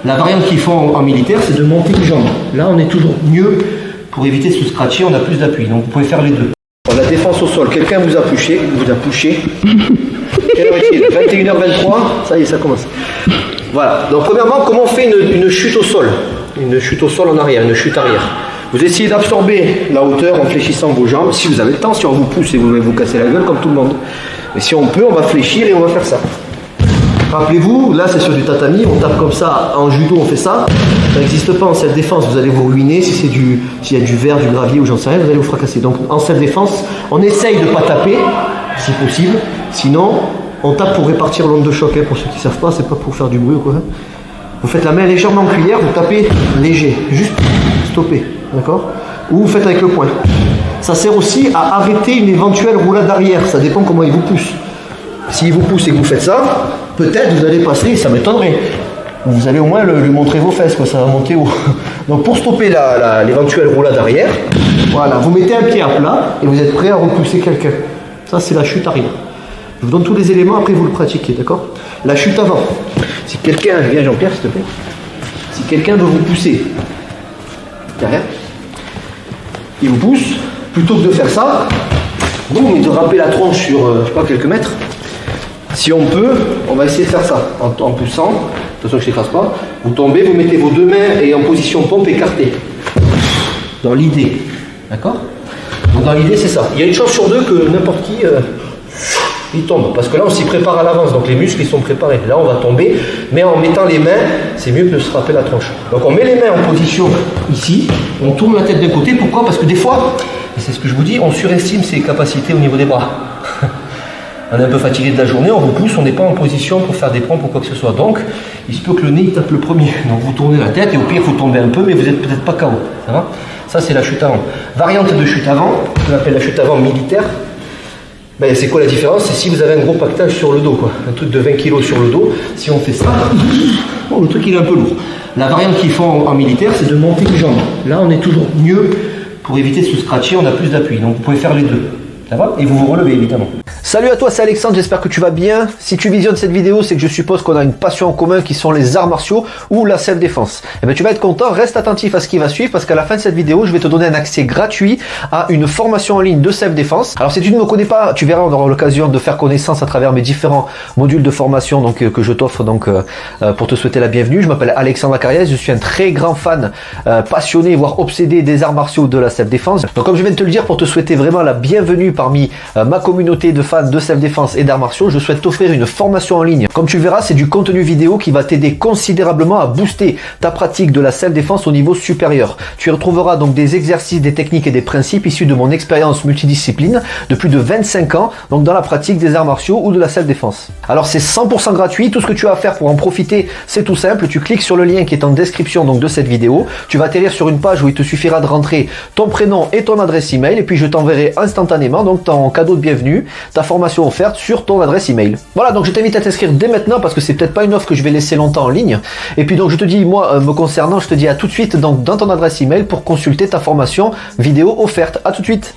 La variante qu'ils font en militaire, c'est de monter les jambes. Là, on est toujours mieux pour éviter de se scratcher, on a plus d'appui. Donc vous pouvez faire les deux. La défense au sol, quelqu'un vous a poussé. Quelle heure est-il? 21h23, ça y est, ça commence. Voilà, donc premièrement, comment on fait une chute au sol? Une chute au sol en arrière, une chute arrière. Vous essayez d'absorber la hauteur en fléchissant vos jambes, si vous avez le temps, si on vous pousse et vous allez vous casser la gueule comme tout le monde. Mais si on peut, on va fléchir et on va faire ça. Rappelez-vous, là c'est sur du tatami, on tape comme ça, en judo on fait ça. Ça n'existe pas en self-défense, vous allez vous ruiner, s'il y a du verre, du gravier ou j'en sais rien, vous allez vous fracasser. Donc en self-défense, on essaye de ne pas taper, si possible, sinon on tape pour répartir l'onde de choc, hein. Pour ceux qui ne savent pas, c'est pas pour faire du bruit ou quoi. Vous faites la main légèrement en cuillère, vous tapez léger, juste stopper, d'accord? Ou vous faites avec le poing. Ça sert aussi à arrêter une éventuelle roulade arrière, ça dépend comment il vous pousse. S'il vous pousse et que vous faites ça, peut-être vous allez passer, ça m'étonnerait. Vous allez au moins lui montrer vos fesses, quoi, ça va monter haut. Donc pour stopper l'éventuelle roulade arrière, voilà, vous mettez un pied à plat et vous êtes prêt à repousser quelqu'un. Ça c'est la chute arrière. Je vous donne tous les éléments, après vous le pratiquez, d'accord? La chute avant. Si quelqu'un, viens Jean-Pierre s'il te plaît. Si quelqu'un veut vous pousser derrière, il vous pousse, plutôt que de faire ça, boum, et de râper la tronche sur, je sais pas, quelques mètres. Si on peut, on va essayer de faire ça, en poussant, attention que je ne t'écrase pas, vous tombez, vous mettez vos deux mains et en position pompe écartée. Dans l'idée, d'accord? Donc dans l'idée c'est ça. Il y a une chance sur deux que n'importe qui, il tombe, parce que là on s'y prépare à l'avance, donc les muscles ils sont préparés. Là on va tomber, mais en mettant les mains, c'est mieux que de se râper la tronche. Donc on met les mains en position ici, on tourne la tête d'un côté, pourquoi? Parce que des fois, et c'est ce que je vous dis, on surestime ses capacités au niveau des bras. On est un peu fatigué de la journée, on vous pousse, on n'est pas en position pour faire des pompes ou quoi que ce soit. Donc, il se peut que le nez il tape le premier. Donc vous tournez la tête et au pire, vous tombez un peu, mais vous n'êtes peut-être pas KO. Ça va? Ça, c'est la chute avant. Variante de chute avant, qu'on appelle la chute avant militaire. Ben, c'est quoi la différence? C'est si vous avez un gros pactage sur le dos, quoi. Un truc de 20 kg sur le dos. Si on fait ça, bon, le truc il est un peu lourd. La variante qu'ils font en militaire, c'est de monter les jambes. Là, on est toujours mieux pour éviter de se scratcher, on a plus d'appui. Donc vous pouvez faire les deux. Ça va? Et vous vous relevez évidemment. Salut à toi, c'est Alexandre, j'espère que tu vas bien. Si tu visionnes cette vidéo, c'est que je suppose qu'on a une passion en commun qui sont les arts martiaux ou la self-défense. Et bien tu vas être content, reste attentif à ce qui va suivre parce qu'à la fin de cette vidéo, je vais te donner un accès gratuit à une formation en ligne de self-défense. Alors si tu ne me connais pas, tu verras, on aura l'occasion de faire connaissance à travers mes différents modules de formation donc, que je t'offre donc pour te souhaiter la bienvenue. Je m'appelle Alexandre Acariès, je suis un très grand fan, passionné, voire obsédé des arts martiaux de la self-défense. Donc comme je viens de te le dire, pour te souhaiter vraiment la bienvenue parmi ma communauté de fans de self-défense et d'arts martiaux, je souhaite t'offrir une formation en ligne. Comme tu verras, c'est du contenu vidéo qui va t'aider considérablement à booster ta pratique de la self-défense au niveau supérieur. Tu y retrouveras donc des exercices, des techniques et des principes issus de mon expérience multidiscipline de plus de 25 ans, donc dans la pratique des arts martiaux ou de la self-défense. Alors c'est 100% gratuit, tout ce que tu as à faire pour en profiter, c'est tout simple, tu cliques sur le lien qui est en description donc de cette vidéo, tu vas atterrir sur une page où il te suffira de rentrer ton prénom et ton adresse email et puis je t'enverrai instantanément donc ton cadeau de bienvenue, ta formation offerte sur ton adresse email. Voilà, donc je t'invite à t'inscrire dès maintenant parce que c'est peut-être pas une offre que je vais laisser longtemps en ligne. Et puis donc je te dis, moi me concernant, je te dis à tout de suite donc dans ton adresse email pour consulter ta formation vidéo offerte. À tout de suite.